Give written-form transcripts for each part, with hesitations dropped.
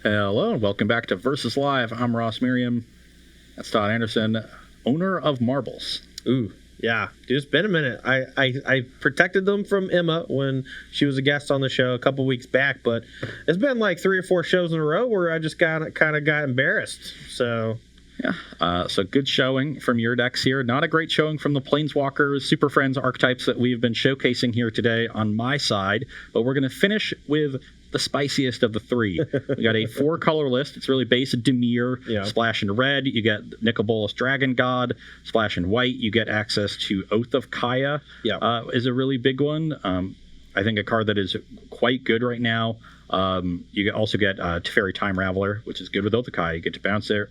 Hello, and welcome back to Versus Live. I'm Ross Merriam. That's Todd Anderson, owner of Marbles. Ooh, yeah. Dude, it's been a minute. I protected them from Emma when she was a guest on the show a couple weeks back, but it's been like 3 or 4 shows in a row where I just kind of got embarrassed. So... Yeah, so good showing from your decks here. Not a great showing from the Planeswalkers, Superfriends archetypes that we've been showcasing here today on my side, but we're going to finish with the spiciest of the 3. We got a 4-color list. It's really base Dimir, splash in red. You get Nicol Bolas Dragon God. Splash in white. You get access to Oath of Kaya, is a really big one. I think a card that is quite good right now. You also get Teferi Time Raveler, which is good with Oath of Kaya. You get to bounce there,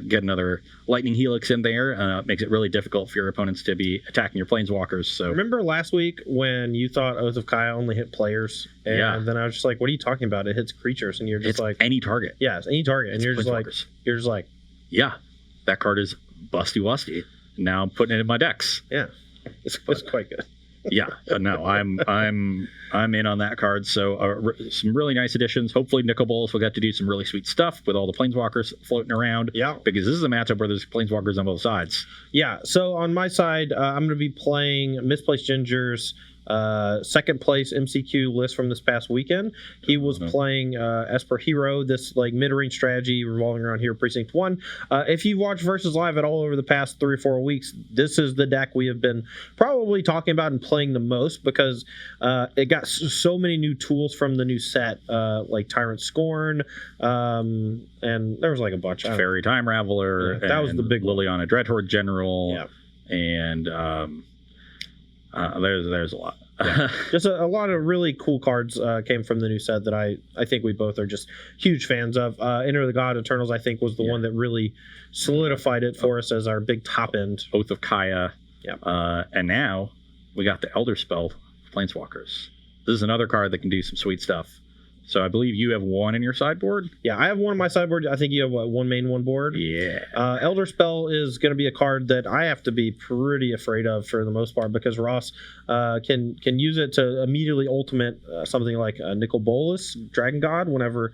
get another Lightning Helix in there. Makes it really difficult for your opponents to be attacking your Planeswalkers. So remember last week when you thought Oath of Kaya only hit players? And then I was just like, what are you talking about? It hits creatures. And you're just like... any target. Yeah, it's any target. And you're just like... Yeah, that card is busty. Now I'm putting it in my decks. Yeah, it's quite good. Yeah, no, I'm in on that card. So some really nice additions. Hopefully Nicol Bolas will get to do some really sweet stuff with all the Planeswalkers floating around. Yeah, because this is a matchup where there's Planeswalkers on both sides. Yeah, so on my side, I'm going to be playing Misplaced Ginger's second place MCQ list from this past weekend. He was playing Esper Hero, this like mid-range strategy revolving around Hero Precinct 1. If you've watched Versus Live at all over the past 3 or 4 weeks, this is the deck we have been probably talking about and playing the most because it got so many new tools from the new set, like Tyrant Scorn, and there was like a bunch. Fairy Time Raveler. Yeah, that was the big Liliana Dreadhorde General. Yeah. And there's a lot. Yeah. Just a lot of really cool cards came from the new set that I think we both are just huge fans of. Enter the God Eternals, I think, was the one that really solidified it for us as our big top end. Oath of Kaya. Yeah. And now we got the Elder Spell Planeswalkers. This is another card that can do some sweet stuff. So I believe you have 1 in your sideboard? Yeah, I have 1 in my sideboard. I think you have, 1 main, 1 board? Yeah. Elder Spell is going to be a card that I have to be pretty afraid of for the most part because Ross can use it to immediately ultimate something like Nicol Bolas, Dragon God, whenever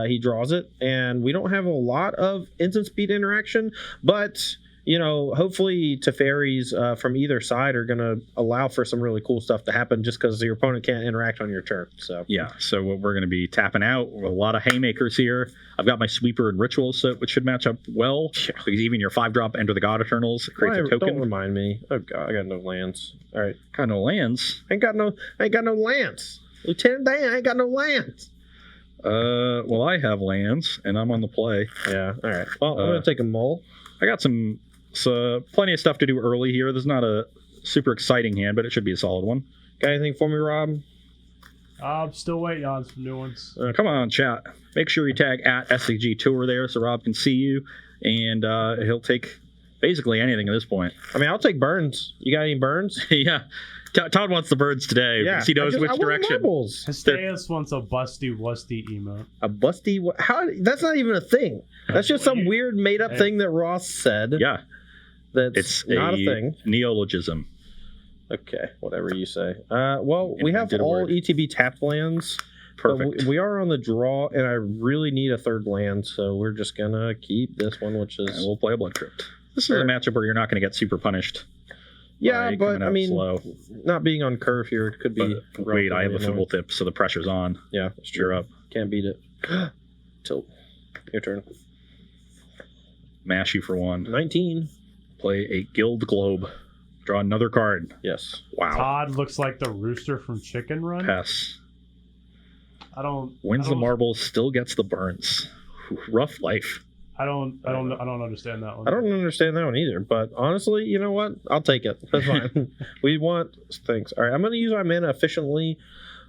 he draws it. And we don't have a lot of instant speed interaction, but... You know, hopefully Teferis from either side are going to allow for some really cool stuff to happen just because your opponent can't interact on your turn. So yeah, so we're going to be tapping out with a lot of haymakers here. I've got my Sweeper and Ritual set, which should match up well because even your 5-drop Enter the God Eternals creates a token. Don't remind me. Oh God, I got no lands. All right, got no lands. I ain't got no lands. Lieutenant Dan, I ain't got no lands. Well, I have lands and I'm on the play. Yeah. All right. Well, I'm going to take a mull. I got plenty of stuff to do early here. This is not a super exciting hand, but it should be a solid one. Got anything for me, Rob? I'm still waiting on some new ones. Come on, chat. Make sure you tag at SCG Tour there so Rob can see you, and he'll take basically anything at this point. I mean, I'll take burns. You got any burns? Yeah. Todd wants the birds today because he knows which direction. Histeus wants a busty wusty emote. A busty? How? That's not even a thing. That's just some weird made up thing that Ross said. Yeah. It's not a thing. Neologism. Okay, whatever you say. Well, we have all ETB tapped lands. Perfect. We are on the draw, and I really need a 3rd land, so we're just going to keep this one, which is... And we'll play a Blood Crypt. This is a matchup where you're not going to get super punished. Yeah, but, I mean, not being on curve here, it could be... Wait, I have a Fickle Tip, so the pressure's on. Yeah, it's true. You're up. Can't beat it. Tilt. Your turn. Mash you for 1. 19. Play a Guild Globe. Draw another card. Yes. Wow. Todd looks like the rooster from Chicken Run. Pass. Wins the marbles, still gets the burns. Rough life. I don't understand that one. I don't understand that one either. But honestly, you know what? I'll take it. That's fine. We want things. All right, I'm going to use my mana efficiently.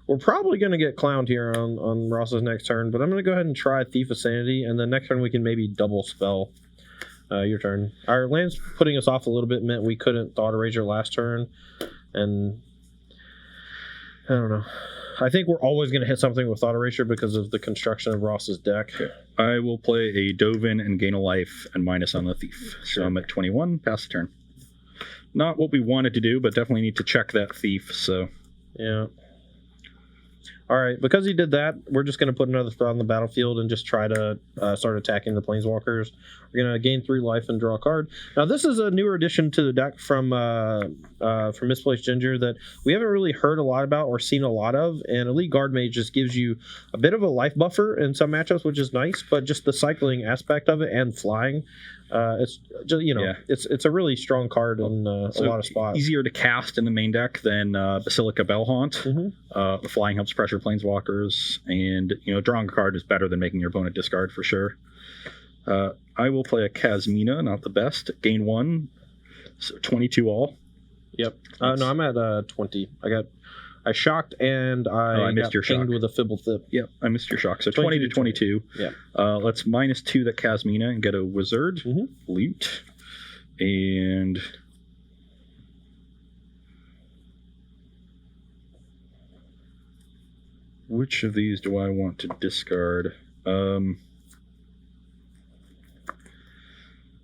We're probably going to get clowned here on Ross's next turn, but I'm going to go ahead and try Thief of Sanity, and then next turn we can maybe double spell. Your turn. Our land's putting us off a little bit meant we couldn't Thought Erasure last turn, and I don't know. I think we're always going to hit something with Thought Erasure because of the construction of Ross's deck. I will play a Dovin and gain a life and minus on the Thief. So I'm at 21, pass the turn. Not what we wanted to do, but definitely need to check that Thief, so... Yeah. All right, because he did that, we're just going to put another spell on the battlefield and just try to start attacking the planeswalkers. We're going to gain 3 life and draw a card. Now, this is a newer addition to the deck from Misplaced Ginger that we haven't really heard a lot about or seen a lot of. And Elite Guard Mage just gives you a bit of a life buffer in some matchups, which is nice. But just the cycling aspect of it and flying, it's just, it's a really strong card in a lot of spots. Easier to cast in the main deck than Basilica Bellhaunt. The flying helps pressure planeswalkers, and drawing a card is better than making your opponent discard for sure. I will play a Kasmina, not the best. Gain 1, so 22 all. Yep. No, I'm at 20. I shocked and I missed your shock with a Fibble Thip. Yep, I missed your shock. So 20 to 22. Yeah. Let's -2 the Kasmina and get a wizard. Loot. And which of these do I want to discard?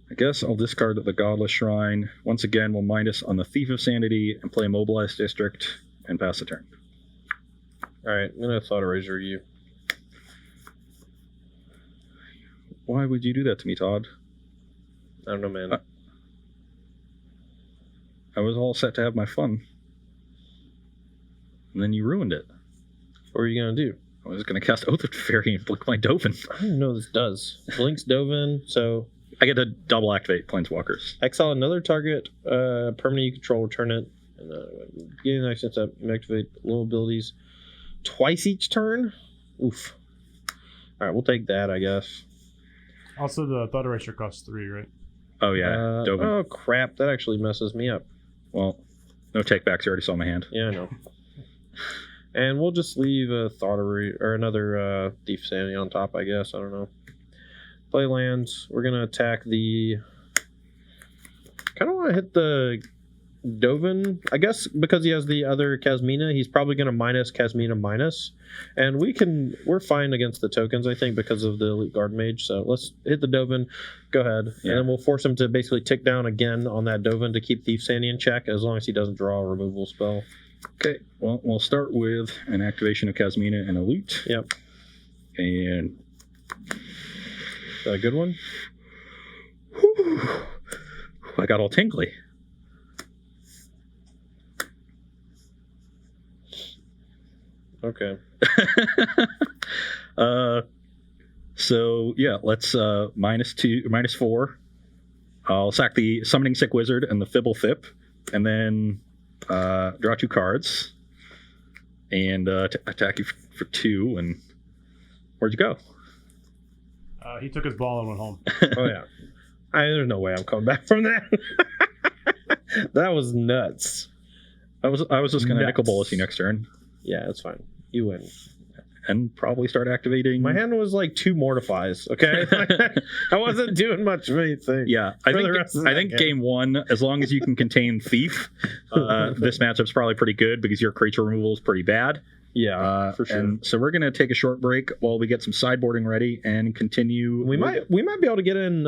I guess I'll discard the Godless Shrine. Once again, we'll minus on the Thief of Sanity and play Mobilized District and pass the turn. All right, I'm going to Thought Eraser you. Why would you do that to me, Todd? I don't know, man. I was all set to have my fun. And then you ruined it. What were you going to do? I was going to cast Oath of Fairy and blink my Dovin. I don't even know what this does. Blinks Dovin, so... I get to double activate Planeswalkers. Exile another target, permanent you control, return it. And getting an access up, activate little abilities twice each turn. Oof. All right, we'll take that, I guess. Also, the Thought Eraser costs 3, right? Oh, yeah. Dovin. Oh, crap. That actually messes me up. Well, no takebacks. You already saw my hand. Yeah, I know. And we'll just leave a Thought Eraser or another Thief Sanity on top, I guess. I don't know. Play lands. We're going to attack the... kind of want to hit the Dovin. I guess because he has the other Kasmina, he's probably going to minus Kasmina minus. And we're fine against the tokens, I think, because of the Elite Guard Mage. So let's hit the Dovin. Go ahead. Yeah. And then we'll force him to basically tick down again on that Dovin to keep Thief Sanity in check, as long as he doesn't draw a removal spell. Okay. Well, we'll start with an activation of Kasmina and a loot. Yep. And... is that a good one? Whew. I got all tingly. Okay. So yeah, let's -4. I'll sack the Summoning Sick Wizard and the Fibble Thip, and then draw 2 cards and attack you for 2. And where'd you go? He took his ball and went home. Oh yeah. There's no way I'm coming back from that. That was nuts. I was just gonna Nicol Bolas you next turn. Yeah, that's fine. You win. And probably start activating. My hand was like 2 Mortifies, okay? I wasn't doing much of anything. Yeah, I think game 1, as long as you can contain Thief, this matchup's probably pretty good because your creature removal is pretty bad. Yeah, for sure. And so we're going to take a short break while we get some sideboarding ready and continue. We might be able to get in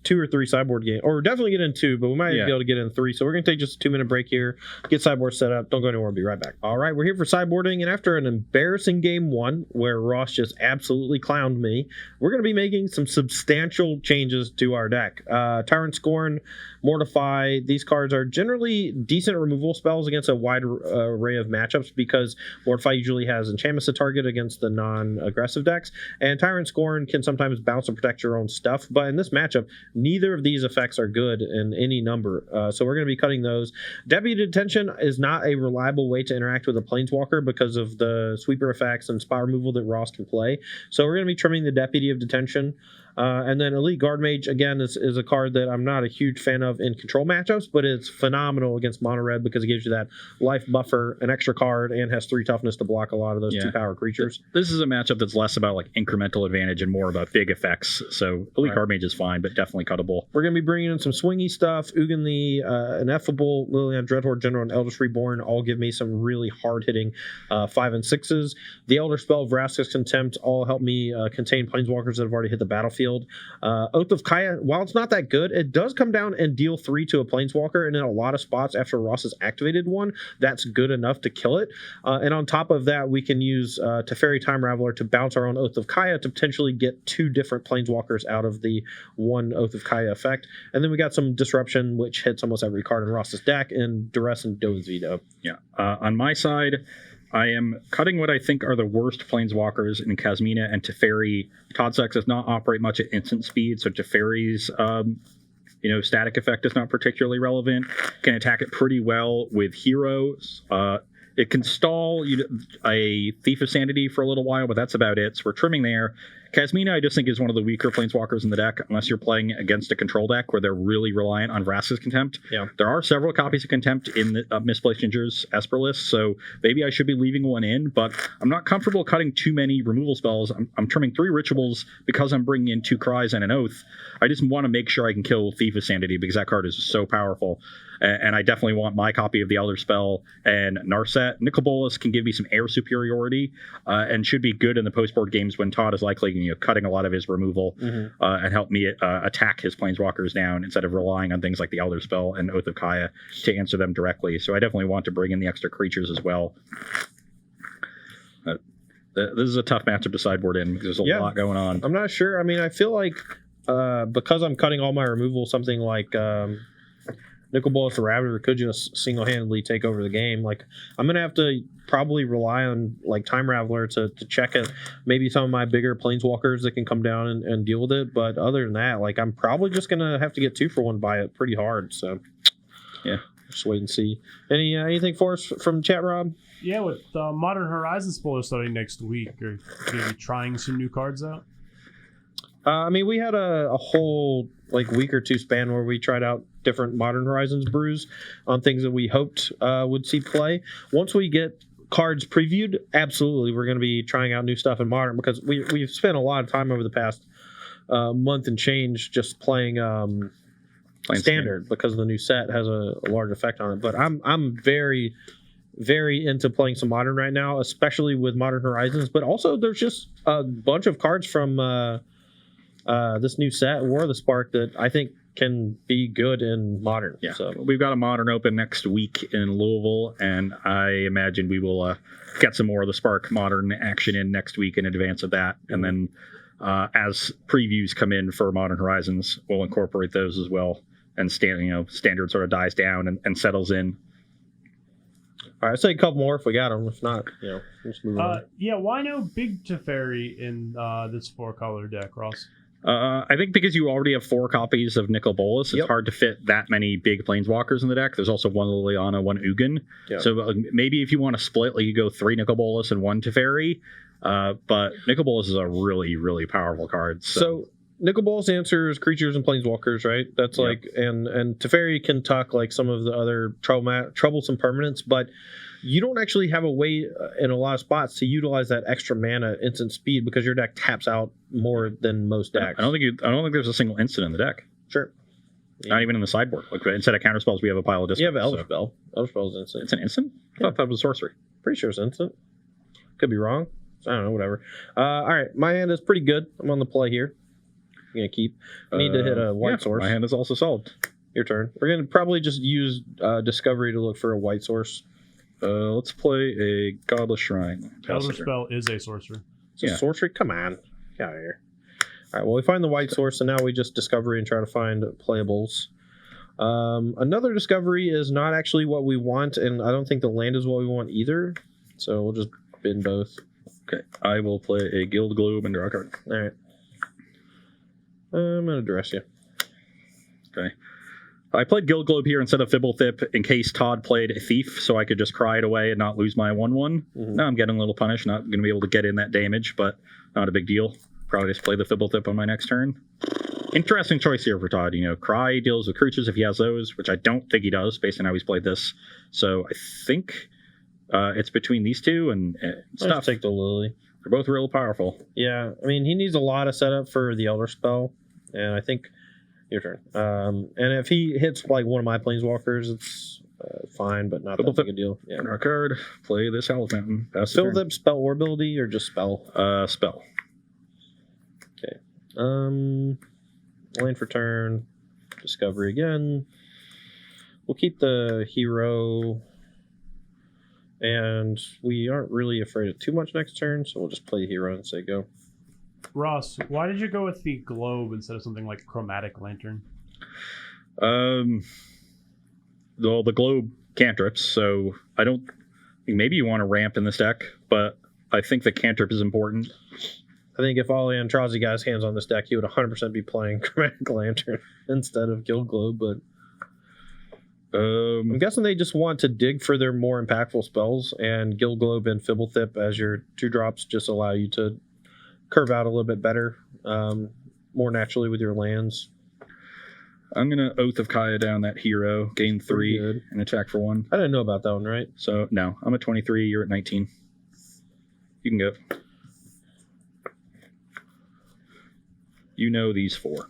2 or 3 sideboard games, or definitely get in 2, but we might be able to get in 3. So we're going to take just a 2-minute break here, get sideboard set up. Don't go anywhere. We'll be right back. All right, we're here for sideboarding, and after an embarrassing game 1 where Ross just absolutely clowned me, we're going to be making some substantial changes to our deck. Tyrant Scorn, Mortify, these cards are generally decent removal spells against a wide array of matchups because Mortify usually has enchantments to target against the non-aggressive decks, and Tyrant Scorn can sometimes bounce and protect your own stuff, but in this matchup, neither of these effects are good in any number, so we're going to be cutting those. Deputy Detention is not a reliable way to interact with a Planeswalker because of the sweeper effects and spot removal that Ross can play, so we're going to be trimming the Deputy of Detention. And then Elite Guard Mage, again, is a card that I'm not a huge fan of in control matchups, but it's phenomenal against mono red because it gives you that life buffer, an extra card, and has 3 toughness to block a lot of those 2-power creatures. This is a matchup that's less about like incremental advantage and more about big effects. So Elite Guard Mage is fine, but definitely cuttable. We're going to be bringing in some swingy stuff. Ugin the Ineffable, Liliana Dreadhorde General, and Eldritch Reborn all give me some really hard-hitting 5 and 6s. The Elder Spell, Vraska's Contempt all help me contain Planeswalkers that have already hit the battlefield. battlefield. Oath of Kaya, while it's not that good, it does come down and deal 3 to a planeswalker, and in a lot of spots after Ross has activated one, that's good enough to kill it. And on top of that, we can use Teferi Time Raveler to bounce our own Oath of Kaya to potentially get 2 different planeswalkers out of the one Oath of Kaya effect. And then we got some Disruption, which hits almost every card in Ross's deck, and Duress and Doe's Veto. Yeah. On my side, I am cutting what I think are the worst planeswalkers in Kasmina and Teferi. Toddsex does not operate much at instant speed, so Teferi's static effect is not particularly relevant. Can attack it pretty well with heroes. It can stall a Thief of Sanity for a little while, but that's about it. So we're trimming there. Kasmina, I just think, is one of the weaker planeswalkers in the deck, unless you're playing against a control deck where they're really reliant on Vraska's Contempt. Yeah. There are several copies of Contempt in the Misplaced Ginger's Esper list, so maybe I should be leaving one in, but I'm not comfortable cutting too many removal spells. I'm trimming 3 Rituals because I'm bringing in 2 Cries and an Oath. I just want to make sure I can kill Thief of Sanity because that card is so powerful. And I definitely want my copy of the Elder Spell and Narset. Nicol Bolas can give me some air superiority and should be good in the post-board games when Todd is likely cutting a lot of his removal and help me attack his planeswalkers down instead of relying on things like the Elder Spell and Oath of Kaya to answer them directly. So I definitely want to bring in the extra creatures as well. This is a tough matchup to sideboard in because there's a lot going on. I'm not sure. I mean, I feel like because I'm cutting all my removal, something like Nicol Bolas the Ravager could just single-handedly take over the game. Like, I'm going to have to probably rely on like Time Raveler to check it. Maybe some of my bigger planeswalkers that can come down and deal with it. But other than that, like, I'm probably just going to have to get 2 for 1 by it pretty hard. So, yeah, just wait and see. Anything for us from chat, Rob? Yeah, with Modern Horizons spoiler study next week, are you going to be trying some new cards out? I mean, we had a whole like week or 2 span where we tried out different Modern Horizons brews on things that we hoped would see play. Once we get cards previewed, absolutely, we're going to be trying out new stuff in Modern because we've spent a lot of time over the past month and change just playing Standard because the new set has a large effect on it. But I'm very, very into playing some Modern right now, especially with Modern Horizons. But also, there's just a bunch of cards from this new set, War of the Spark, that I think can be good in Modern. Yeah, so we've got a Modern open next week in Louisville, and I imagine we will get some more of the Spark Modern action in next week in advance of that. And then as previews come in for Modern Horizons, we'll incorporate those as well. And Standard sort of dies down and settles in. All right, I'll say a couple more if we got them. If not, just move on. Yeah, why no big Teferi in this 4-color deck, Ross? I think because you already have 4 copies of Nicol Bolas, it's hard to fit that many big planeswalkers in the deck. There's also 1 Liliana, 1 Ugin. Yep. So maybe if you want to split, like you go 3 Nicol Bolas and 1 Teferi. But Nicol Bolas is a really, really powerful card. So Nicol Bolas answers creatures and planeswalkers, right? That's like, and Teferi can tuck like some of the other troublesome permanents, but you don't actually have a way in a lot of spots to utilize that extra mana instant speed because your deck taps out more than most decks. I don't think there's a single instant in the deck. Sure. Not even in the sideboard. Like instead of counter spells, we have a pile of discards. You have an Elder Spell. Elder Spell is instant. It's an instant? I thought that was a sorcery. Pretty sure it's instant. Could be wrong. I don't know, whatever. All right, my hand is pretty good. I'm on the play here. I'm going to keep. I need to hit a white source. My hand is also solved. Your turn. We're going to probably just use Discovery to look for a white source. Let's play a Godless Shrine. Elder Spell is a sorcerer. It's a sorcery? Come on. Get out of here. All right, well, we find the white source, and now we just Discovery and try to find playables. Another Discovery is not actually what we want, and I don't think the land is what we want either. So we'll just bin both. Okay, I will play a Guild Globe and draw a card. All right. I'm going to dress you. Okay. I played Guild Globe here instead of Fibblethip in case Todd played a Thief, so I could just cry it away and not lose my 1/1. Mm-hmm. Now I'm getting a little punished, not going to be able to get in that damage, but not a big deal. Probably just play the Fibblethip on my next turn. Interesting choice here for Todd. Cry deals with creatures if he has those, which I don't think he does based on how he's played this. So I think it's between these two and stuff. Let's take the Lily. They're both real powerful. Yeah, I mean, he needs a lot of setup for the Elder Spell, and I think your turn. And if he hits like one of my planeswalkers, it's fine, but not that big a deal. Yeah. Draw a card. Play this Hell Fountain. Fill them spell or ability or just spell? Spell. Okay. Land for turn. Discovery again. We'll keep the hero. And we aren't really afraid of too much next turn, so we'll just play hero and say go. Ross, why did you go with the globe instead of something like chromatic lantern? Well, the globe cantrips, so I don't think maybe you want to ramp in this deck, but I think the cantrip is important. I think if all Antrazi got his hands on this deck, he would 100% be playing chromatic lantern instead of guild globe, but I'm guessing they just want to dig for their more impactful spells, and Guild Globe and Fibblethip as your 2-drops just allow you to curve out a little bit better, more naturally with your lands. I'm going to Oath of Kaya down that hero, gain 3, and attack for 1. I didn't know about that one, right? So, no, I'm at 23, you're at 19. You can go. You know these 4.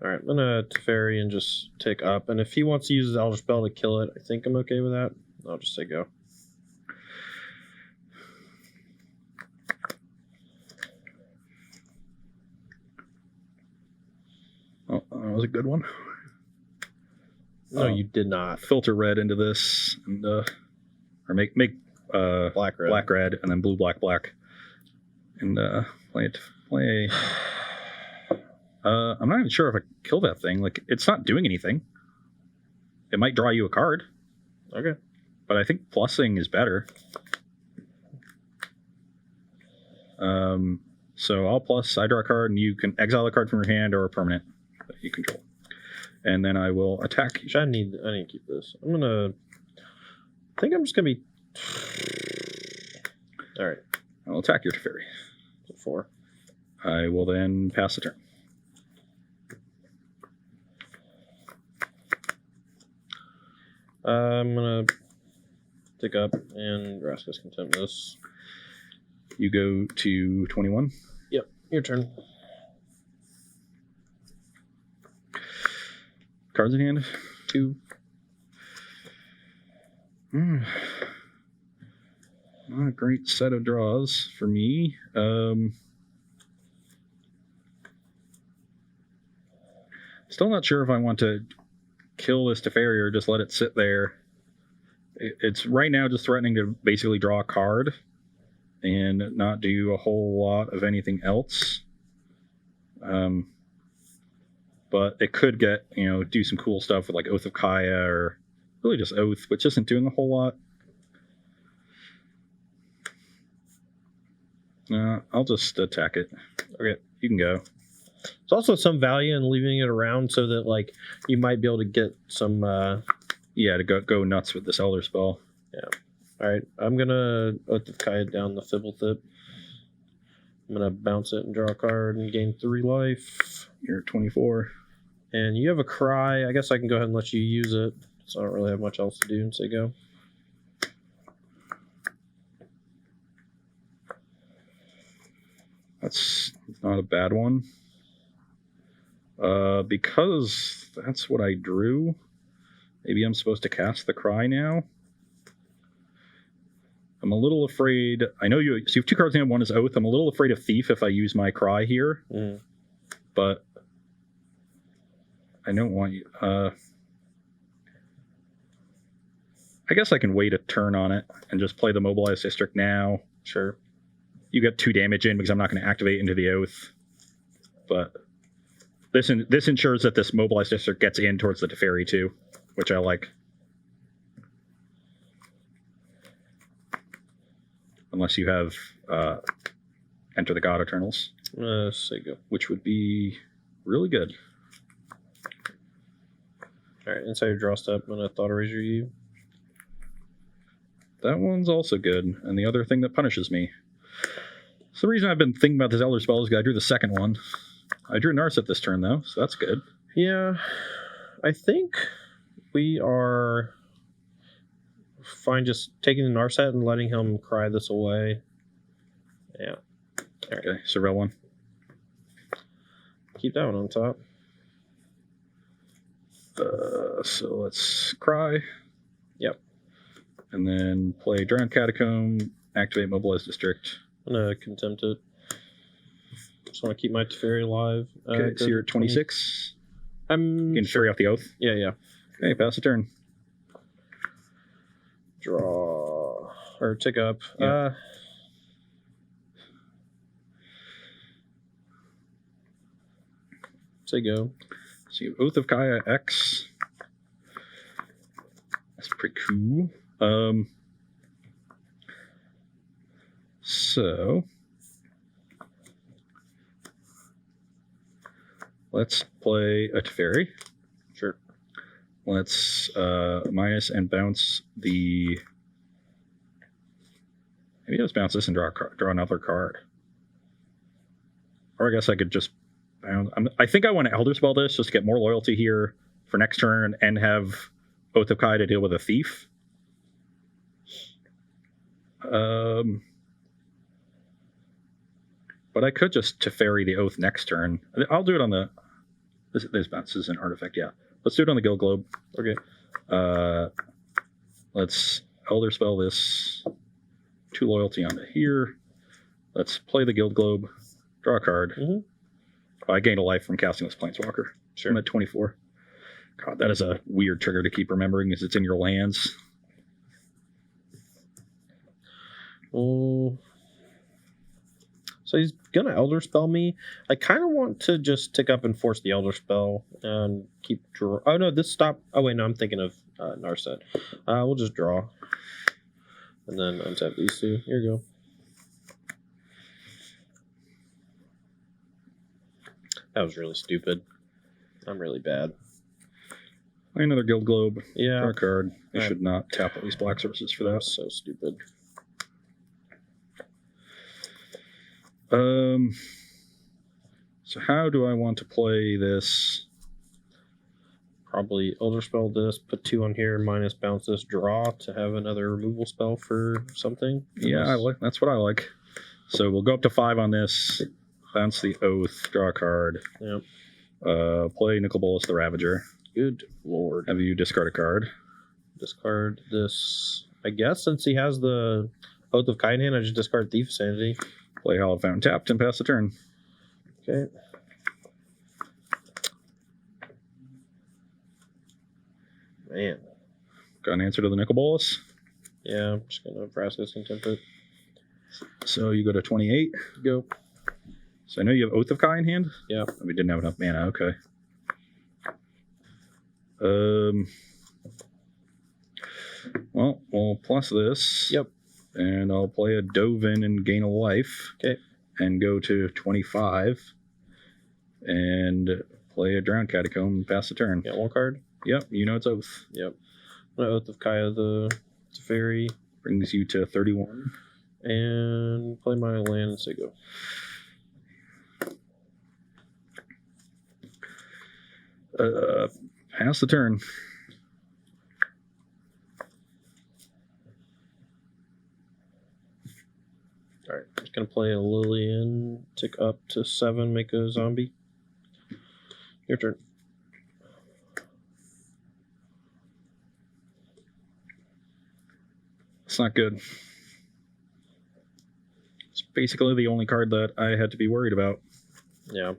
All right, I'm going to Teferi and just take up. And if he wants to use his Elder Spell to kill it, I think I'm okay with that. I'll just say go. Oh, that was a good one. No, you did not. Filter red into this, and or make black red, and then blue black, and play. I'm not even sure if I kill that thing. Like, it's not doing anything. It might draw you a card. Okay. But I think plussing is better. So I'll plus, I draw a card, and you can exile a card from your hand or a permanent that you control. And then I will attack you. I need to keep this. I think I'm just gonna be. All right. I'll attack your Teferi. So 4. I will then pass the turn. I'm gonna pick up and Rascus Contempt this. You go to 21. Yep, your turn. Cards in hand. 2. Not a great set of draws for me. Still not sure if I want to kill this Teferi or just let it sit there. It's right now just threatening to basically draw a card and not do a whole lot of anything else. But it could get, do some cool stuff with like Oath of Kaya or really just Oath, which isn't doing a whole lot. I'll just attack it. Okay, you can go. There's also some value in leaving it around so that like you might be able to get some to go nuts with this Elder Spell. Yeah. All right, I'm gonna Oath of Kaya down the Fibblethip. I'm gonna bounce it and draw a card and gain 3 life. You're at 24. And you have a Cry. I guess I can go ahead and let you use it. So I don't really have much else to do and say go. That's not a bad one. Because that's what I drew. Maybe I'm supposed to cast the Cry now. I'm a little afraid. I know you have 2 cards in hand. One is Oath. I'm a little afraid of Thief if I use my Cry here. But I don't want you. I guess I can wait a turn on it and just play the Mobilized District now. Sure. You get 2 damage in because I'm not going to activate into the Oath. But this ensures that this Mobilized District gets in towards the Teferi too, which I like. Unless you have Enter the God Eternals. Say go. Which would be really good. Alright, inside your draw step, I'm going to Thought Erasure you. That one's also good. And the other thing that punishes me. So the reason I've been thinking about this Elder Spell is because I drew the second one. I drew Narset this turn, though, so that's good. Yeah, I think we are fine just taking the Narset and letting him cry this away. Yeah. All right. Okay, so roll 1. Keep that one on top. So let's Cry. Yep. And then play Drowned Catacomb, activate Mobilize District. I'm gonna contempt it. Just want to keep my Teferi alive. Okay, so you're at 26. I'm Getting Teferi off the oath. yeah. Okay, pass the turn. Draw or tick up. Yeah. Say go. So you have Oath of Kaya X. That's pretty cool. So let's play a Teferi. Sure. Let's minus and bounce the. Maybe let's bounce this and draw another card. Or I guess I could just bounce. I think I want to Elder Spell this just to get more loyalty here for next turn and have Oath of Kai to deal with a thief. But I could just Teferi the Oath next turn. I'll do it on the. This bounces an artifact, yeah. Let's do it on the Guild Globe. Okay. Let's Elder Spell this. 2 loyalty onto here. Let's play the Guild Globe. Draw a card. Mm-hmm. I gained a life from casting this Planeswalker. Sure. I'm at 24. God, that is a weird trigger to keep remembering as it's in your lands. Oh. So he's gonna Elder Spell me. I kind of want to just tick up and force the Elder Spell and keep draw. Oh no, this stop. Oh wait, no, I'm thinking of Narset. We'll just draw, and then untap these two. Here you go. That was really stupid. I'm really bad. Play another Guild Globe. Yeah. Draw a card. I Right. should not tap at least black sources for that. That's so stupid. So how do I want to play this? Probably Elder Spell this, put 2 on here, minus bounce this, draw to have another removal spell for something. Yeah, that's what I like. So we'll go up to 5 on this. Bounce the Oath. Draw a card. Yep. Play Nicol Bolas the Ravager. Good lord. Have you discard a card? Discard this. I guess since he has the Oath of Kai in hand, I just discard Thief Sanity. Play Hallowed Fountain tapped and pass the turn. Okay. Man. Got an answer to the Nicol Bolas. Yeah, I'm just gonna Vraska's Contempt it. So you go to 28. Go. So I know you have Oath of Kai in hand. Yeah. We didn't have enough mana. Okay. Well, we'll plus this. Yep. And I'll play a Dovin and gain a life. Okay. And go to 25. And play a Drowned Catacomb and pass the turn. Got 1 card. Yep, you know it's Oath. Yep. Oath of Kaya the Teferi. Brings you to 31. And play my land and say go. Pass the turn. Alright, I'm just gonna play a Lillian, tick up to 7, make a zombie. Your turn. It's not good. It's basically the only card that I had to be worried about. Yeah.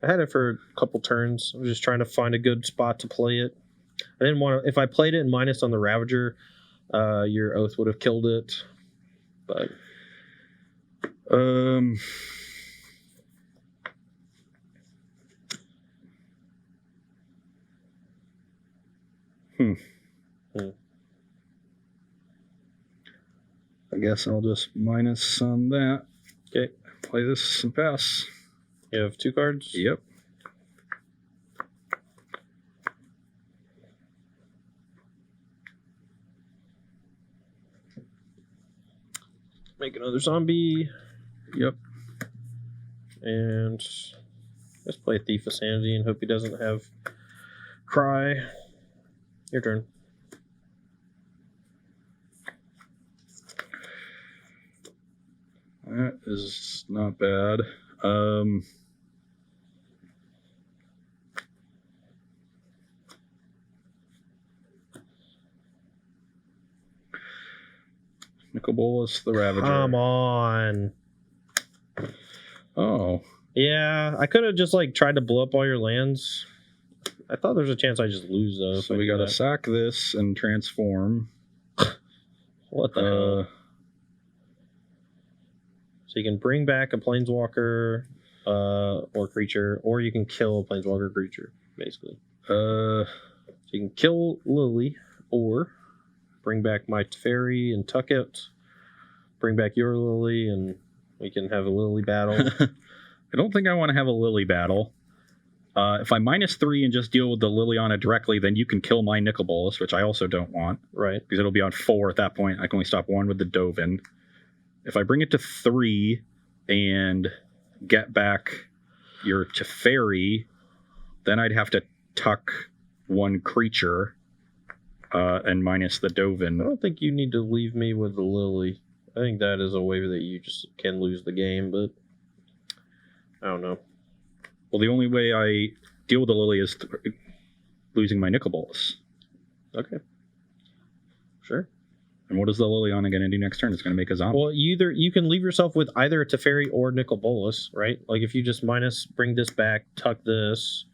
I had it for a couple turns. I was just trying to find a good spot to play it. I didn't want to. If I played it in minus on the Ravager, your Oath would have killed it. But I guess I'll just minus on that. Okay. Play this and pass. You have 2 cards? Yep. Make another zombie. Yep. And let's play Thief of Sanity and hope he doesn't have Cry. Your turn. That is not bad. Nicol Bolas, the Ravager. Come on. Oh. Yeah, I could have just like tried to blow up all your lands. I thought there's a chance I just lose though. So we got to sack this and transform. What the hell? So you can bring back a planeswalker or creature, or you can kill a planeswalker creature, basically. So you can kill Lily, or bring back my Teferi and tuck it. Bring back your Lily, and we can have a Lily battle. I don't think I want to have a Lily battle. If I -3 and just deal with the Liliana directly, then you can kill my Nicol Bolas, which I also don't want. Right. Because it'll be on 4 at that point. I can only stop 1 with the Dovin. If I bring it to 3 and get back your Teferi, then I'd have to tuck 1 creature and minus the Dovin. I don't think you need to leave me with the Lily. I think that is a way that you just can lose the game, but I don't know. Well, the only way I deal with the Lily is losing my Nicol Bolas. Okay. Sure. And what is the Liliana going to do next turn? It's going to make a zombie. Well, you can leave yourself with either a Teferi or Nicol Bolas, right? Like if you just bring this back, tuck this,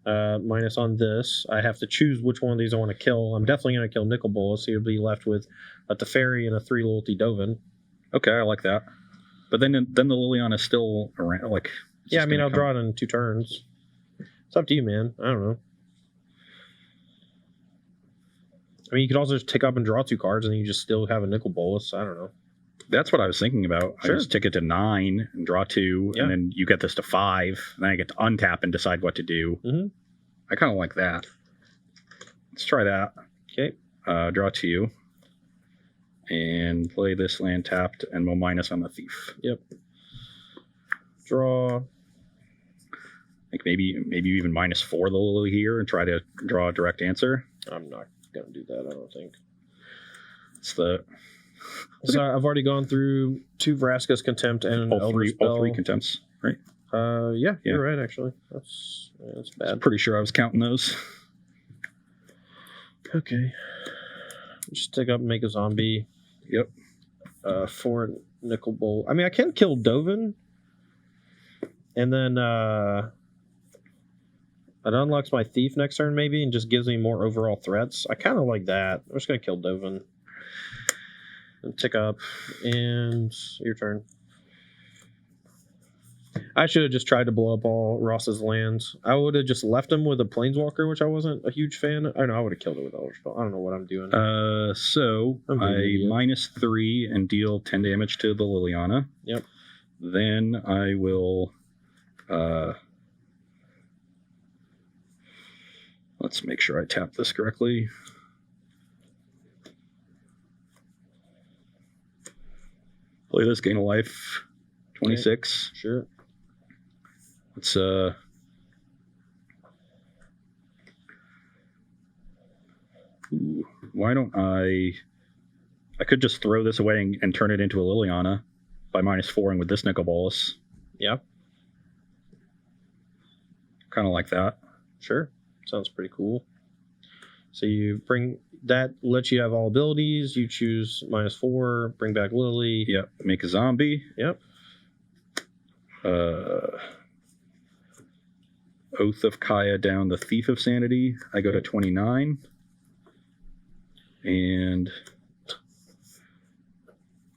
minus on this. I have to choose which one of these I want to kill. I'm definitely going to kill Nicol Bolas, so you'll be left with a Teferi and a 3 loyalty Dovin. Okay, I like that. But then the Liliana is still around, like... Yeah, I mean, I'll draw it in 2 turns. It's up to you, man. I don't know. I mean, you could also just tick up and draw 2 cards, and then you just still have a Nicol Bolas. I don't know. That's what I was thinking about. Sure. I just tick it to 9 and draw 2, and then you get this to 5, and then I get to untap and decide what to do. Mm-hmm. I kind of like that. Let's try that. Okay. Draw 2. And play this land tapped, and we'll minus on the Thief. Yep. Draw. Like maybe even -4 the Lily here and try to draw a direct answer. I'm not going to do that, I don't think. It's the... So I've already gone through 2 Vraska's Contempt and an Elder Spell. All 3 contempts, right? Yeah, you're right, actually. That's bad. I'm pretty sure I was counting those. Okay. Just take up and make a zombie. Yep. 4 Nicol Bolas. I mean, I can kill Dovin. And then it unlocks my Thief next turn, maybe, and just gives me more overall threats. I kind of like that. I'm just going to kill Dovin. And tick up. And your turn. I should have just tried to blow up all Ross's lands. I would have just left him with a Planeswalker, which I wasn't a huge fan of. I know I would have killed it with Elder Spell. I don't know what I'm doing. So I -3 and deal 10 damage to the Liliana. Yep. Then I will... let's make sure I tap this correctly. Play this, gain a life, 26. Okay. Sure. Let's why don't I could just throw this away and turn it into a Liliana by -4ing with this Nicol Bolas. Yeah. Kind of like that. Sure. Sounds pretty cool. So you bring that, lets you have all abilities. You choose -4, bring back Lily. Yep. Make a zombie. Yep. Oath of Kaya down the Thief of Sanity. I go to 29. And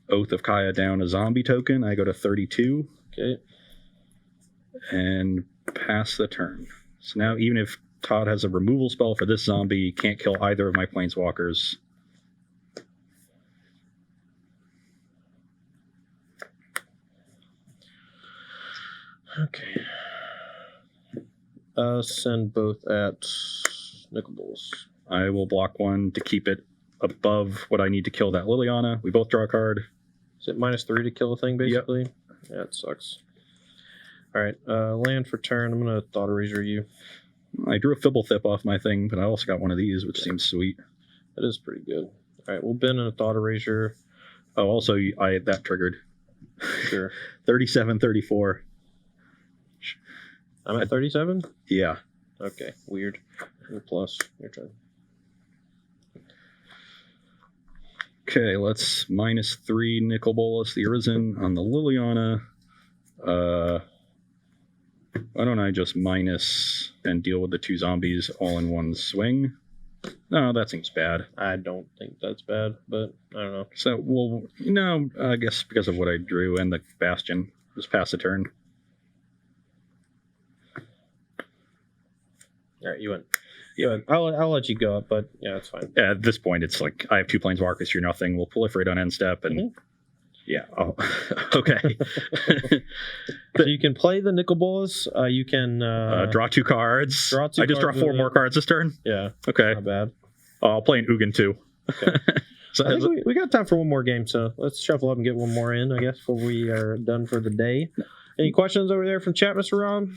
Oath of Kaya down a zombie token. I go to 32. Okay. And pass the turn. So now even if Todd has a removal spell for this zombie, he can't kill either of my planeswalkers. Okay. Send both at Nicol Bolas. I will block 1 to keep it above what I need to kill that Liliana. We both draw a card. Is it -3 to kill a thing, basically? Yep. Yeah, it sucks. All right, land for turn. I'm going to Thought Eraser you. I drew a Fibblethip off my thing, but I also got one of these, which seems sweet. That is pretty good. All right, we'll bend in a Thought Eraser. Oh, also, that triggered. Sure. 37, 34. I'm at 37? Yeah. Okay, weird. Plus, your turn. Okay, let's -3 Nicol Bolas the Arisen on the Liliana. Why don't I just minus and deal with the 2 zombies all in one swing? No, that seems bad. I don't think that's bad, but I don't know. So, well, no, I guess because of what I drew and the Bastion. Just pass the turn. All right, you win. Yeah, I'll let you go up, but yeah, it's fine. Yeah, at this point, it's like I have 2 Planeswalkers, you're nothing. We'll proliferate on end step, and yeah, okay. So you can play the Nicol Bolas. You can draw 2 cards. Draw 2 I just draw cards 4 with more it. cards this turn. Yeah, Okay. not bad. I'll play an Ugin too. Okay. So I think we got time for one more game, so let's shuffle up and get one more in, I guess, before we are done for the day. Any questions over there from chat, Mr. Rob?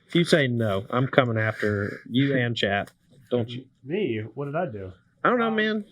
If you say no, I'm coming after you and chat. Don't you? Me? What did I do? I don't know, man.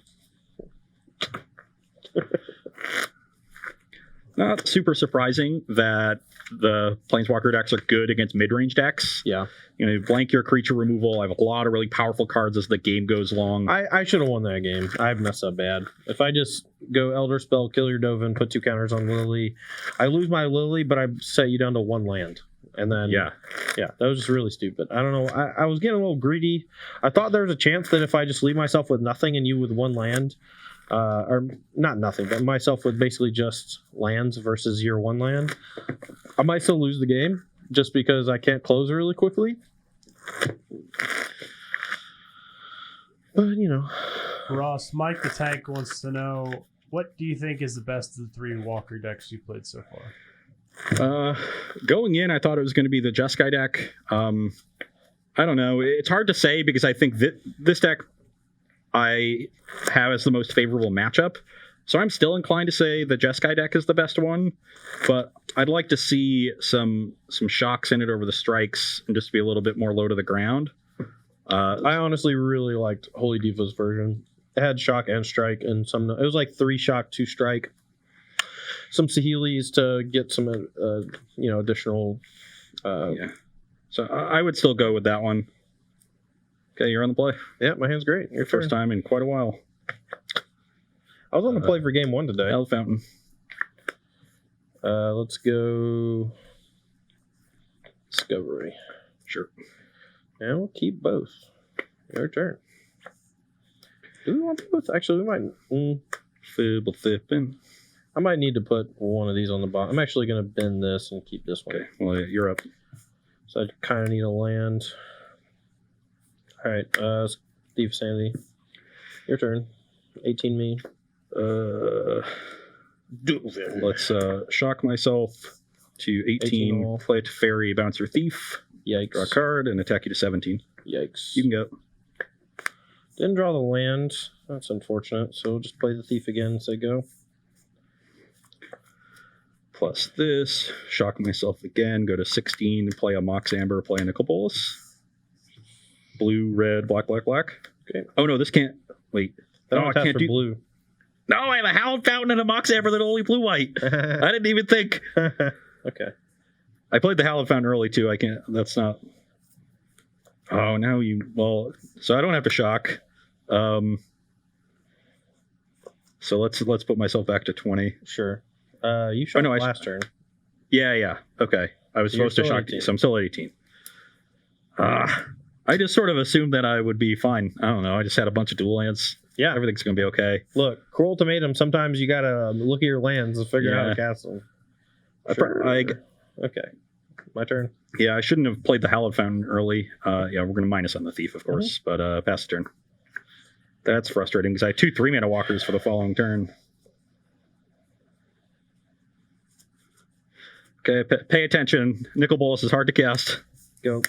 Not super surprising that the Planeswalker decks are good against mid-range decks. Yeah. You know, blank your creature removal. I have a lot of really powerful cards as the game goes along. I should have won that game. I've messed up bad. If I just go Elder Spell, kill your Dovin, put 2 counters on Lily, I lose my Lily, but I set you down to 1 land. And then, yeah, that was just really stupid. I don't know. I was getting a little greedy. I thought there was a chance that if I just leave myself with nothing and you with 1 land, or not nothing, but myself with basically just lands versus your 1 land, I might still lose the game just because I can't close really quickly. But, you know. Ross, Mike the Tank wants to know, what do you think is the best of the 3 Walker decks you played so far? Going in, I thought it was going to be the Jeskai deck. I don't know. It's hard to say because I think that this deck I have as the most favorable matchup. So I'm still inclined to say the Jeskai deck is the best one, but I'd like to see some shocks in it over the strikes and just be a little bit more low to the ground. I honestly really liked Holy Diva's version. It had shock and strike, and some. It was like 3 shock, 2 strike. Some Saheeli's to get some, additional. Yeah. So I would still go with that one. Okay, you're on the play. Yeah, my hand's great. Your First time in quite a while. I was on the play for game 1 today. Hell Fountain. Let's go Discovery. Sure. And we'll keep both. Your turn. Do we want both? Actually, we might. Fibble thipping. I might need to put one of these on the bottom. I'm actually going to bend this and keep this one. Okay, well, you're up. So I kind of need a land. All right, Steve Sandy. Your turn. 18 me. Let's shock myself to 18 all. play it to Fairy, Bouncer Thief. Yikes. Draw a card and attack you to 17. Yikes. You can go. Didn't draw the land. That's unfortunate. So we'll just play the Thief again and say go. Plus this. Shock myself again. Go to 16. Play a Mox Amber. Play a Nicol Bolas. Blue, red, black, black, black. Okay. Oh, no, this can't. Wait. That No, I can't do. blue. No, I have a Howled Fountain and a Mox Amber that only blue white. I didn't even think. Okay. I played the Hallowed Fountain early too. I can't. That's not. Oh, now you. Well, so I don't have to shock. So let's put myself back to 20. Sure. You shot last turn. Yeah. Okay. I was supposed to shock, so I'm still at 18. I just sort of assumed that I would be fine. I don't know. I just had a bunch of dual lands. Yeah. Everything's gonna be okay. Look, Cruel Ultimatum. Sometimes you gotta look at your lands and figure out a castle. Sure. Okay. My turn. Yeah, I shouldn't have played the Hallowed Fountain early. Yeah, we're going to minus on the Thief, of course, but pass the turn. That's frustrating because I had 2 3-mana walkers for the following turn. Okay, pay attention. Nicol Bolas is hard to cast. Go.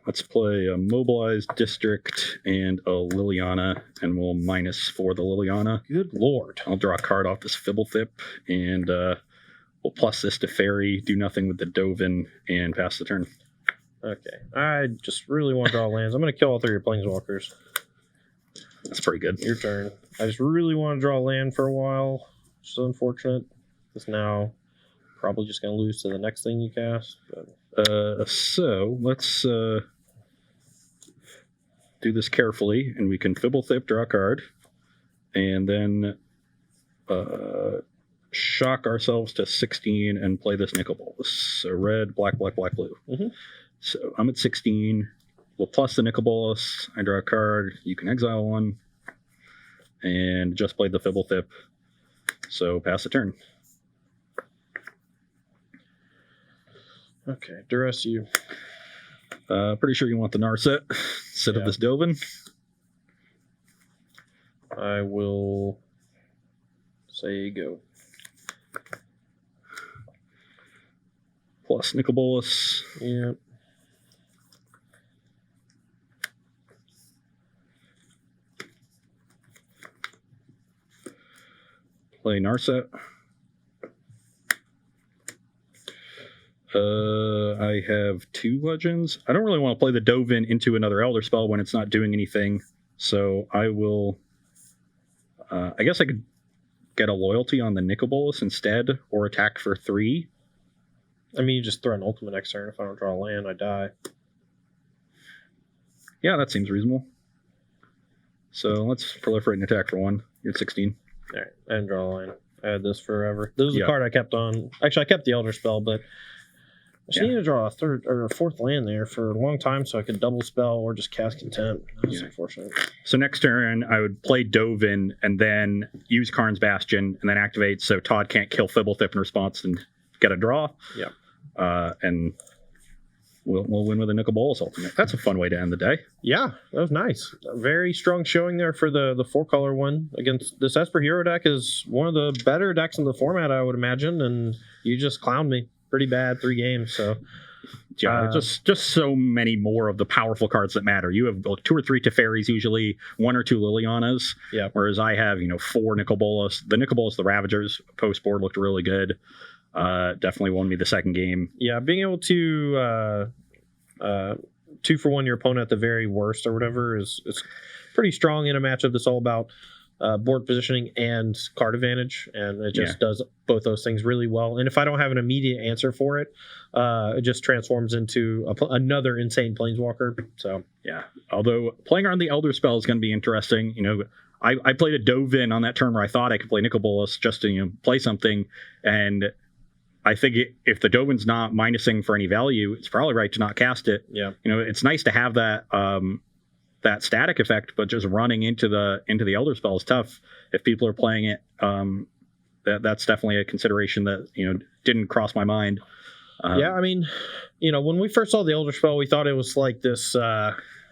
Let's play a Mobilized District and a Liliana, and we'll minus for the Liliana. Good lord. I'll draw a card off this Fibblethip, and we'll plus this to Fairy, do nothing with the Dovin, and pass the turn. Okay. I just really want to draw lands. I'm going to kill all 3 of your Planeswalkers. That's pretty good. Your turn. I just really want to draw land for a while, which is unfortunate. Because now probably just going to lose to the next thing you cast. But So let's do this carefully, and we can Fibblethip, draw a card, and then shock ourselves to 16 and play this Nicol Bolas. So red, black, black, black, blue. Mm-hmm. So I'm at 16. We'll plus the Nicol Bolas. I draw a card. You can exile one. And just played the Fibblethip. So pass the turn. Okay, duress you. Pretty sure you want the Narset instead of this Dovin. I will say go. Plus Nicol Bolas. Yep. Play Narset. I have 2 legends. I don't really want to play the Dovin into another Elder Spell when it's not doing anything. So I will... I guess I could get a loyalty on the Nicol Bolas instead, or attack for 3. I mean, you just throw an ultimate next turn. If I don't draw a land, I die. Yeah, that seems reasonable. So let's proliferate and attack for 1. You're at 16. All right, I didn't draw a line. I had this forever. This was a card I kept on. Actually, I kept the Elder Spell, but I just needed to draw a 3rd or a 4th land there for a long time so I could double spell or just cast Contempt. That's unfortunate. So next turn, I would play Dovin and then use Karn's Bastion and then activate so Todd can't kill Fibblethip in response and get a draw. Yeah. And we'll win with a Nicol Bolas ultimate. That's a fun way to end the day. Yeah, that was nice. A very strong showing there for the 4-color one against this Esper Hero deck. Is one of the better decks in the format, I would imagine, and you just clowned me pretty bad 3 games. So yeah, just so many more of the powerful cards that matter. You have 2 or 3 Teferis usually, 1 or 2 Lilianas. Yeah. Whereas I have 4 Nicol Bolas. The Nicol Bolas, the Ravagers post board looked really good. Definitely won me the second game. Yeah, being able to 2 for 1 your opponent at the very worst or whatever is pretty strong in a matchup that's all about board positioning and card advantage, and it just does both those things really well. And if I don't have an immediate answer for it, it just transforms into another insane Planeswalker. So yeah, although playing on the Elder Spell is going to be interesting. I played a Dovin on that turn where I thought I could play Nicol Bolas just to play something, and I think if the Dovin's not minusing for any value, it's probably right to not cast it. Yeah, it's nice to have that that static effect, but just running into the Elder Spell is tough. If people are playing it, that's definitely a consideration that didn't cross my mind. Yeah, I mean, when we first saw the Elder Spell, we thought it was like this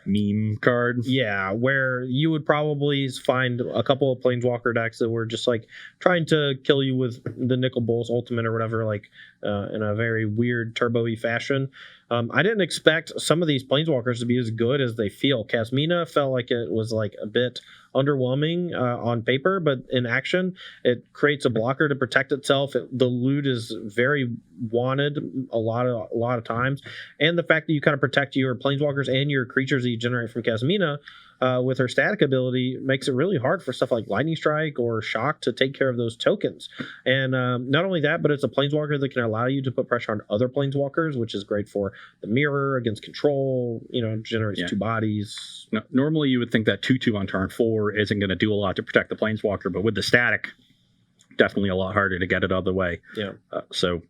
meme card. Yeah, where you would probably find a couple of Planeswalker decks that were just like trying to kill you with the Nicol Bolas Ultimate or whatever, like in a very weird turbo-y fashion. I didn't expect some of these Planeswalkers to be as good as they feel. Kasmina felt like it was like a bit underwhelming on paper, but in action, it creates a blocker to protect itself. The loot is very wanted a lot of times, and the fact that you kind of protect your Planeswalkers and your creatures that you generate from Kasmina with her static ability makes it really hard for stuff like Lightning Strike or Shock to take care of those tokens. And not only that, but it's a Planeswalker that can allow you to put pressure on other Planeswalkers, which is great for the mirror against control. Generates 2 bodies. No, normally you would think that 2/2 on turn 4 isn't going to do a lot to protect the Planeswalker, but with the static, definitely a lot harder to get it out of the way. Yeah. So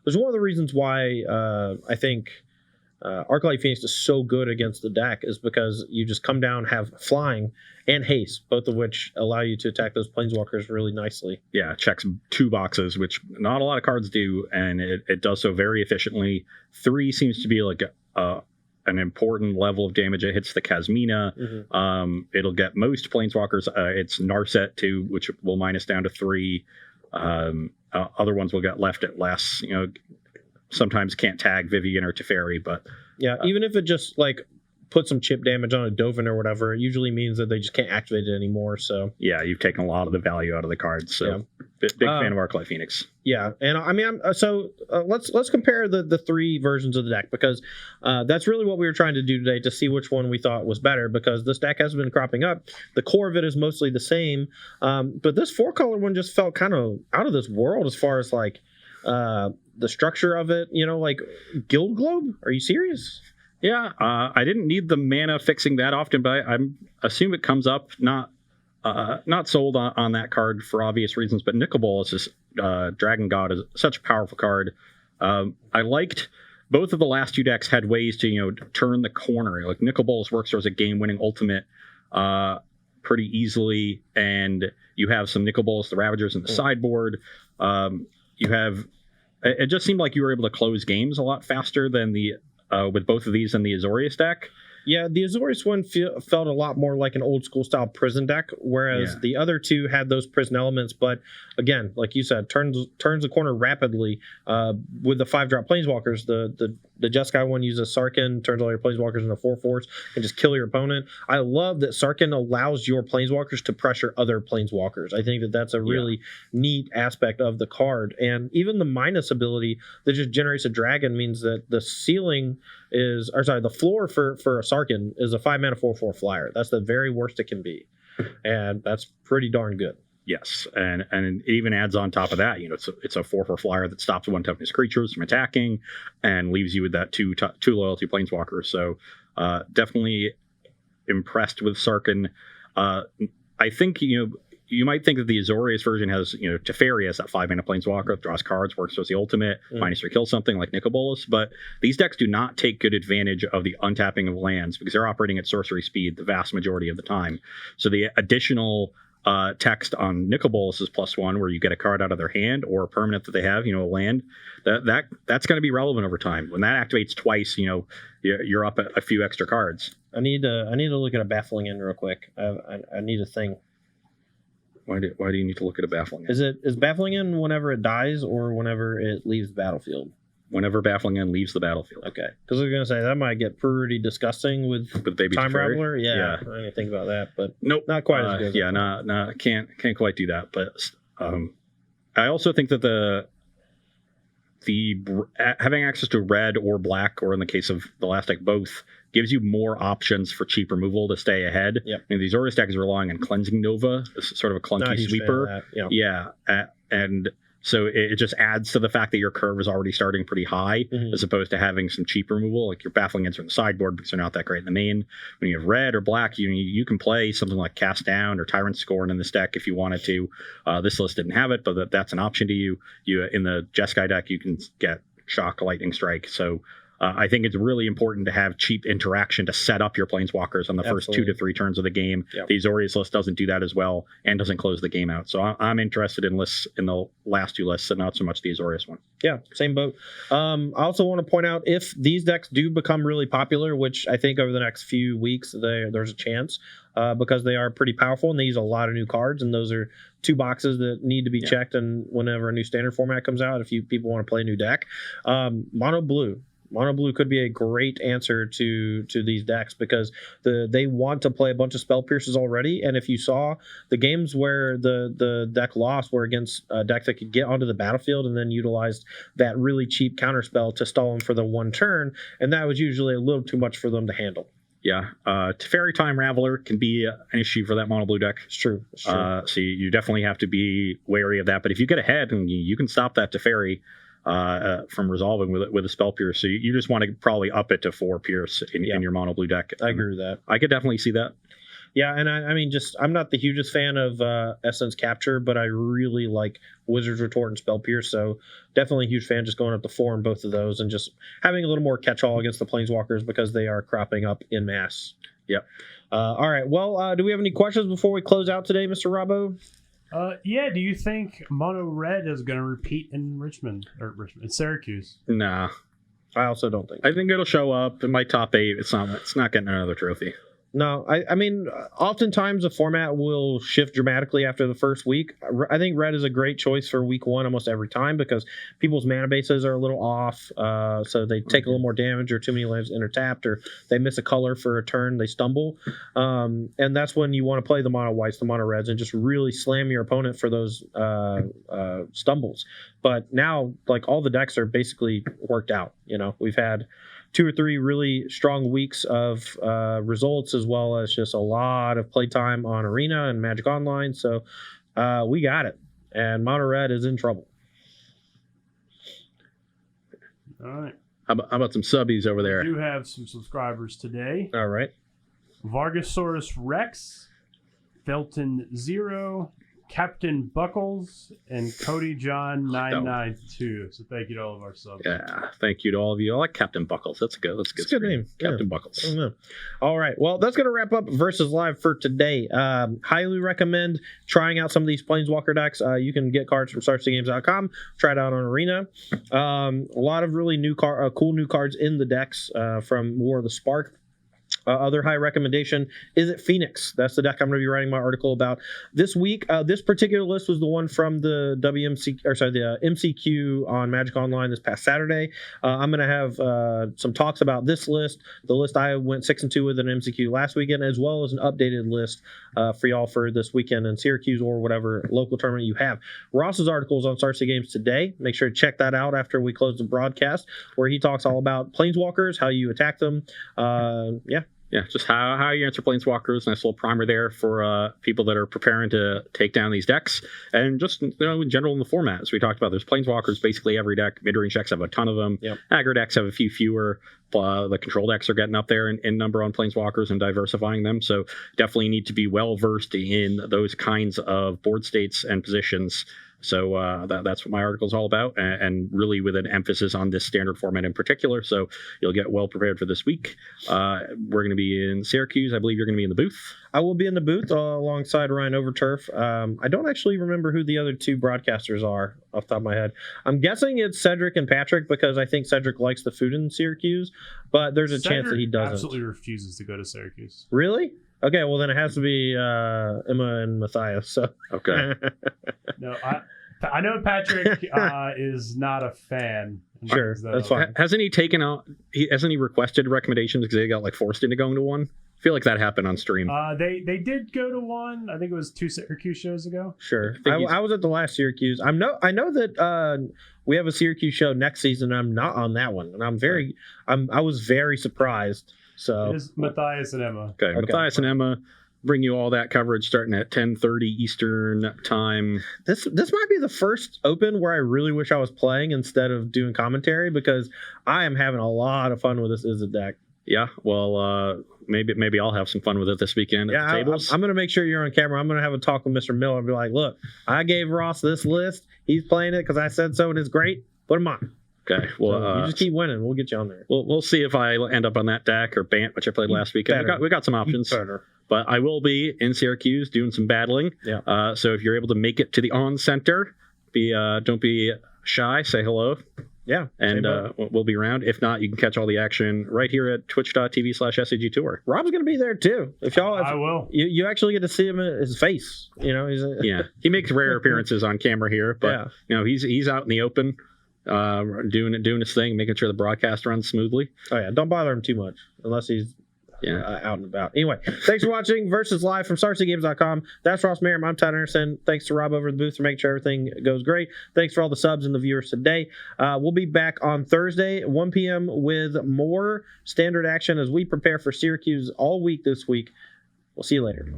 there's one of the reasons why I think Arclight Phoenix is so good against the deck is because you just come down, have flying and haste, both of which allow you to attack those Planeswalkers really nicely. Yeah, checks 2 boxes, which not a lot of cards do, and it does so very efficiently. 3 seems to be like an important level of damage. It hits the Kasmina. Mm-hmm. It'll get most Planeswalkers. It's Narset 2, which will minus down to 3. Other ones will get left at less. Sometimes can't tag Vivian or Teferi, but even if it just like put some chip damage on a Dovin or whatever, it usually means that they just can't activate it anymore. So yeah, you've taken a lot of the value out of the cards. So big fan of Arclight Phoenix. Yeah, and I mean, let's compare the 3 versions of the deck, because that's really what we were trying to do today, to see which one we thought was better, because this deck has been cropping up. The core of it is mostly the same, but this 4-color one just felt kind of out of this world as far as like the structure of it. Like Guild Globe. Are you serious? Yeah, I didn't need the mana fixing that often, but I assume it comes up. Not sold on that card for obvious reasons, but Nicol Bolas is Dragon God is such a powerful card. I liked both of the last two decks had ways to turn the corner. Like Nicol Bolas works as a game-winning ultimate pretty easily, and you have some Nicol Bolas the Ravagers in the sideboard. You have it just seemed like you were able to close games a lot faster than the with both of these in the Azorius deck. Yeah, the Azorius one felt a lot more like an old school style prison deck, whereas the other two had those prison elements. But again, like you said, turns the corner rapidly. With the 5-drop planeswalkers, the Jeskai one uses Sarkhan, turns all your planeswalkers into 4/4s and just kill your opponent. I love that Sarkhan allows your planeswalkers to pressure other planeswalkers. I think that's a really neat aspect of the card. And even the minus ability that just generates a dragon means that the ceiling is, or sorry, the floor for a Sarkhan is a 5-mana 4/4 flyer. That's the very worst it can be, and that's pretty darn good. Yes, and it even adds on top of that, it's a 4/4 flyer that stops one toughness creatures from attacking and leaves you with that two loyalty planeswalker. So definitely impressed with Sarkhan. I think you might think that the Azorius version has Teferi as that 5-mana planeswalker that draws cards, works as the ultimate, -3 kill something like Nicol Bolas, but these decks do not take good advantage of the untapping of lands because they're operating at sorcery speed the vast majority of the time. So the additional text on Nicol Bolas is +1, where you get a card out of their hand or a permanent that they have, a land. That's going to be relevant over time. When that activates twice, you're up a few extra cards. I need to look at a Baffling End real quick. I need a thing. Why do you need to look at a Baffling End? Is Baffling End whenever it dies or whenever it leaves the battlefield? Whenever Baffling End leaves the battlefield. Okay, because I was going to say that might get pretty disgusting with Baby Time Teferi. Raveler. Yeah, I didn't think about that, but nope, not quite as good. Yeah, can't quite do that. But I also think that the having access to red or black, or in the case of the last deck, both, gives you more options for cheap removal to stay ahead. Yep. These Azorius decks are relying on Cleansing Nova, sort of a clunky sweeper. And so it just adds to the fact that your curve is already starting pretty high, as opposed to having some cheap removal, like your Baffling Ends in the sideboard because they're not that great in the main. When you have red or black, you can play something like Cast Down or Tyrant Scorn in this deck if you wanted to. This list didn't have it, but that's an option to you. In the Jeskai deck, you can get Shock, Lightning Strike. So I think it's really important to have cheap interaction to set up your planeswalkers on the first 2 to 3 turns of the game. Yep. The Azorius list doesn't do that as well and doesn't close the game out. So I'm interested in lists in the last 2 lists and not so much the Azorius one. Yeah, same boat. I also want to point out, if these decks do become really popular, which I think over the next few weeks there's a chance, because they are pretty powerful and they use a lot of new cards, and those are 2 boxes that need to be checked. And whenever a new standard format comes out, if people want to play a new deck, Mono Blue could be a great answer to these decks, because they want to play a bunch of Spell Pierces already. And if you saw the games where the deck lost were against a deck that could get onto the battlefield and then utilized that really cheap counterspell to stall them for the 1 turn, and that was usually a little too much for them to handle. Yeah, Teferi Time Raveler can be an issue for that Mono Blue deck. It's true. So you definitely have to be wary of that. But if you get ahead, and you can stop that Teferi from resolving with a Spell Pierce. So you just want to probably up it to 4 Pierce in your Mono Blue deck. I agree with that. I could definitely see that. Yeah, and I mean, I'm not the hugest fan of Essence Capture, but I really like Wizard's Retort and Spell Pierce, so definitely a huge fan just going up to 4 in both of those and just having a little more catch-all against the Planeswalkers because they are cropping up in mass. Yep. All right, well, do we have any questions before we close out today, Mr. Robbo? Yeah, do you think Mono Red is going to repeat in in Syracuse? Nah. I also don't think. I think it'll show up in my top 8. It's not getting another trophy. No, I mean, oftentimes the format will shift dramatically after the first week. I think red is a great choice for week 1 almost every time because people's mana bases are a little off, so they take a little more damage, or too many lands intertapped, or they miss a color for a turn, they stumble. And that's when you want to play the mono whites, the mono reds, and just really slam your opponent for those stumbles. But now, like, all the decks are basically worked out. We've had 2 or 3 really strong weeks of results, as well as just a lot of playtime on Arena and Magic Online. So we got it. And Mono Red is in trouble. All right. How about some subbies over We there? do have some subscribers today. All right. Vargosaurus Rex, Felton Zero, Captain Buckles, and Cody John 992. So thank you to all of our subs. Yeah, thank you to all of you. I like Captain Buckles. That's a good name. Captain Yeah. Buckles. I don't know. All right. Well, that's going to wrap up Versus Live for today. Highly recommend trying out some of these Planeswalker decks. You can get cards from StarCityGames.com. Try it out on Arena. A lot of really cool new cards in the decks from War of the Spark. Other high recommendation is it Phoenix. That's the deck I'm going to be writing my article about this week. This particular list was the one from the the MCQ on Magic Online this past Saturday. I'm going to have some talks about this list, the list I went 6-2 with in MCQ last weekend, as well as an updated list for y'all for this weekend in Syracuse or whatever local tournament you have. Ross's article is on Star City Games today. Make sure to check that out after we close the broadcast, where he talks all about Planeswalkers, how you attack them. Yeah, just how you answer Planeswalkers. Nice little primer there for people that are preparing to take down these decks. And just, in general in the format, as we talked about, there's Planeswalkers basically every deck. Mid-range decks have a ton of them. Yep. Aggro decks have a few fewer. The control decks are getting up there in number on Planeswalkers and diversifying them. So definitely need to be well-versed in those kinds of board states and positions. So that's what my article is all about, and really with an emphasis on this standard format in particular. So you'll get well prepared for this week. We're going to be in Syracuse. I believe you're going to be in the booth. I will be in the booth alongside Ryan Overturf. I don't actually remember who the other two broadcasters are off the top of my head. I'm guessing it's Cedric and Patrick, because I think Cedric likes the food in Syracuse, but there's a chance that he doesn't. Absolutely refuses to go to Syracuse. Really? Okay, well then it has to be Emma and Matthias. So Okay. No, I know Patrick is not a fan. Sure, that's fine. Hasn't he taken out? Hasn't he requested recommendations because they got forced into going to one? I feel like that happened on stream. They did go to one. I think it was 2 Syracuse shows ago. Sure. I was at the last Syracuse. I know that we have a Syracuse show next season. I'm not on that one, and I was very surprised. So It is Matthias and Emma. Okay, Matthias and Emma bring you all that coverage starting at 10:30 Eastern time. This might be the first open where I really wish I was playing instead of doing commentary, because I am having a lot of fun with this Izzet deck. Yeah, well, maybe I'll have some fun with it this weekend at the tables. I'm going to make sure you're on camera. I'm going to have a talk with Mr. Miller and be like, look, I gave Ross this list. He's playing it because I said so, and it's great. Put him on. Okay, well, So you just keep winning. We'll get you on there. We'll see if I end up on that deck or Bant, which I played last weekend. We got some options. Better. But I will be in Syracuse doing some battling. Yeah. So if you're able to make it to the on center, don't be shy. Say hello. Yeah. And we'll be around. If not, you can catch all the action right here at twitch.tv/SAG Tour. Rob's going to be there too. I will. You actually get to see him in his face. Yeah. He makes rare appearances on camera here, but he's out in the open. Doing his thing, making sure the broadcast runs smoothly. Oh yeah, don't bother him too much unless he's out and about. Anyway, thanks for watching Versus Live from StarCityGames.com. That's Ross Merriam. I'm Todd Anderson. Thanks to Rob over the booth for making sure everything goes great. Thanks for all the subs and the viewers today. We'll be back on Thursday at 1 p.m. with more standard action as we prepare for Syracuse all week this week. We'll see you later.